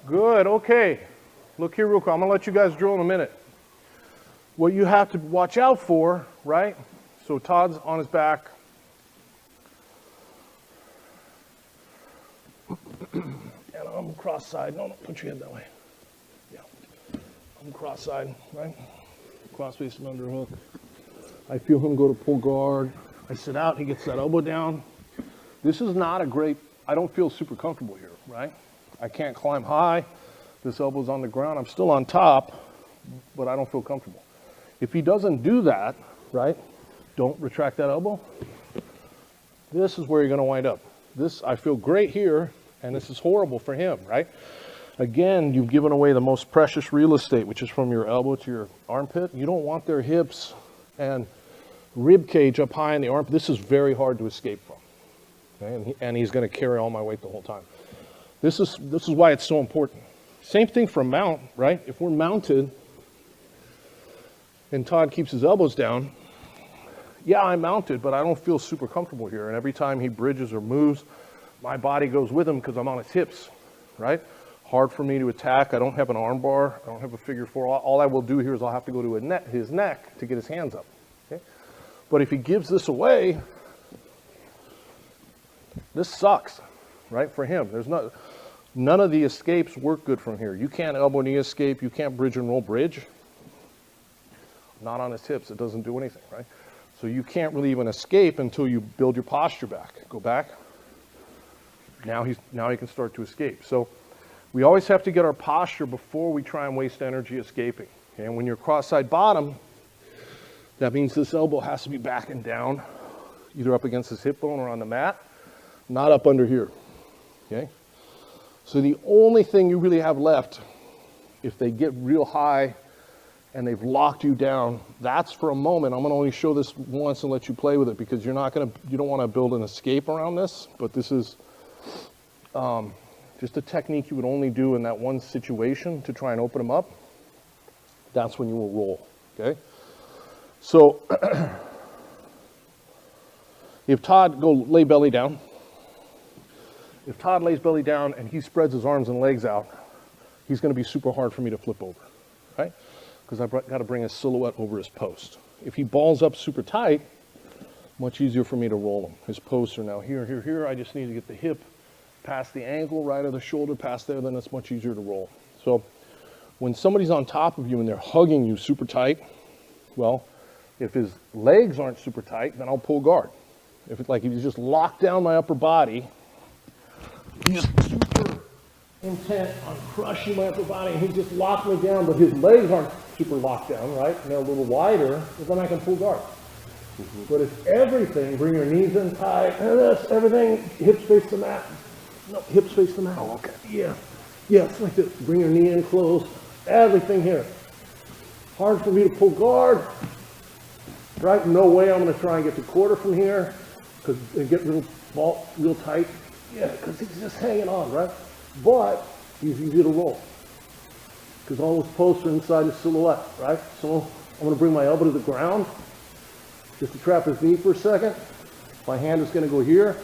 Good, okay. Look here real quick. I'm gonna let you guys drill in a minute. What you have to watch out for, right? So Todd's on his back. And I'm cross-side. No, put your head that way. Yeah. I'm cross-side, right? Cross-face and underhook. I feel him go to pull guard. I sit out, he gets that elbow down. This is not a great, I don't feel super comfortable here, right? I can't climb high. This elbow's on the ground. I'm still on top, but I don't feel comfortable. If he doesn't do that, right, don't retract that elbow. This is where you're gonna wind up. This, I feel great here, and this is horrible for him, right? Again, you've given away the most precious real estate, which is from your elbow to your armpit. You don't want their hips and rib cage up high in the armpit. This is very hard to escape from. Okay? And he's going to carry all my weight the whole time. This is why it's so important. Same thing for a mount, right? If we're mounted and Todd keeps his elbows down, yeah, I'm mounted, but I don't feel super comfortable here. And every time he bridges or moves, my body goes with him because I'm on his hips, right? Hard for me to attack. I don't have an arm bar. I don't have a figure four. All I will do here is I'll have to go to his neck to get his hands up. Okay? But if he gives this away, this sucks, right, for him. There's none of the escapes work good from here. You can't elbow knee escape. You can't bridge and roll bridge. Not on his hips. It doesn't do anything, right? So you can't really even escape until you build your posture back. Go back. Now he can start to escape. So we always have to get our posture before we try and waste energy escaping. Okay? And when you're cross-side bottom, that means this elbow has to be backing down, either up against his hip bone or on the mat, not up under here. Okay? So the only thing you really have left, if they get real high and they've locked you down, that's for a moment. I'm gonna only show this once and let you play with it because you don't wanna build an escape around this, but this is just a technique you would only do in that one situation to try and open them up. That's when you will roll, okay? So if Todd lay belly down, if Todd lays belly down and he spreads his arms and legs out, he's gonna be super hard for me to flip over, right? Because I've got to bring his silhouette over his post. If he balls up super tight, much easier for me to roll him. His posts are now here, here, here. I just need to get the hip past the ankle, right of the shoulder, past there, then it's much easier to roll. So when somebody's on top of you and they're hugging you super tight, well, if his legs aren't super tight, then I'll pull guard. If he's just locked down my upper body, he's super intent on crushing my upper body, and he's just locked me down, but his legs aren't super locked down, right? And they're a little wider, then I can pull guard. But if everything, bring your knees in tight, and this, everything, hips face the mat. No, hips face the mat. Oh, okay. Yeah. Yeah, it's like this. Bring your knee in close. Everything here. Hard for me to pull guard. Right? No way I'm going to try and get the quarter from here because it get real tight. Yeah, because he's just hanging on, right? But he's easy to roll because all those posts are inside his silhouette, right? So I'm going to bring my elbow to the ground just to trap his knee for a second. My hand is going to go here.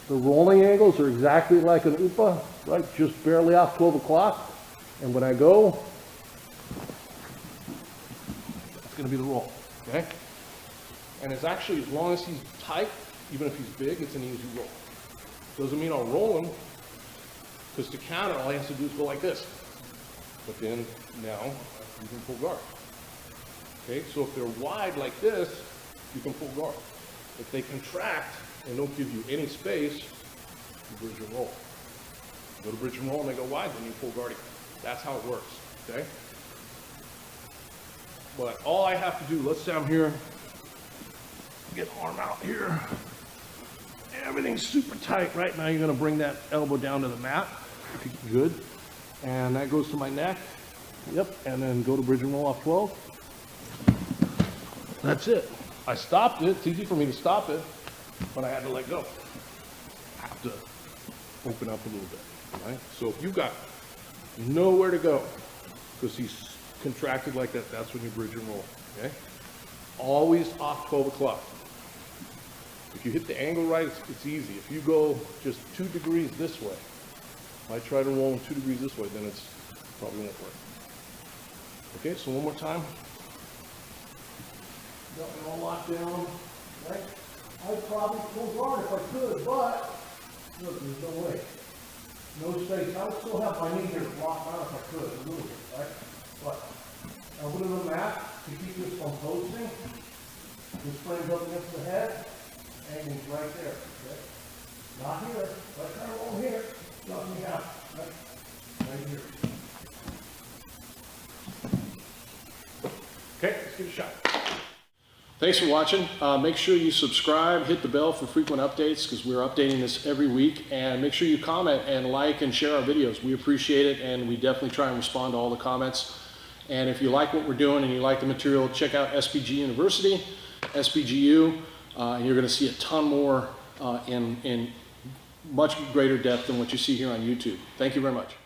The rolling angles are exactly like an UPA, right? Just barely off 12 o'clock. And when I go, it's going to be the roll, okay? And it's actually, as long as he's tight, even if he's big, it's an easy roll. Doesn't mean I'll roll him, because to counter, all I have to do is go like this. But then, now, you can pull guard. Okay, so if they're wide like this, you can pull guard. If they contract and don't give you any space, you bridge and roll. You go to bridge and roll and they go wide, then you pull guard again. That's how it works, okay? But all I have to do, let's say I'm here, get arm out here. Everything's super tight. Right now you're gonna bring that elbow down to the mat. Good. And that goes to my neck. Yep, and then go to bridge and roll off 12. That's it. I stopped it. It's easy for me to stop it, but I had to let go. I have to open up a little bit, right? So if you've got nowhere to go, because he's contracted like that, that's when you bridge and roll, okay? Always off 12 o'clock. If you hit the angle right, it's easy. If you go just 2 degrees this way, If I try to roll 2 degrees this way, then it's probably won't work. Okay, so one more time. Got it all locked down, right? I'd probably pull hard if I could, but look, there's no way. No space. I would still have my knee here locked out if I could, a little bit, right? But a little bit of mat to keep this from posting. This frame's up against the head, angling's right there, okay? Not here, right kind of roll here, nothing out, right here. Okay, let's give it a shot. Thanks for watching. Make sure you subscribe, hit the bell for frequent updates because we're updating this every week, and make sure you comment and like and share our videos. We appreciate it, and we definitely try and respond to all the comments. And if you like what we're doing and you like the material, check out SBG University, SBGU, and you're going to see a ton more in much greater depth than what you see here on YouTube. Thank you very much.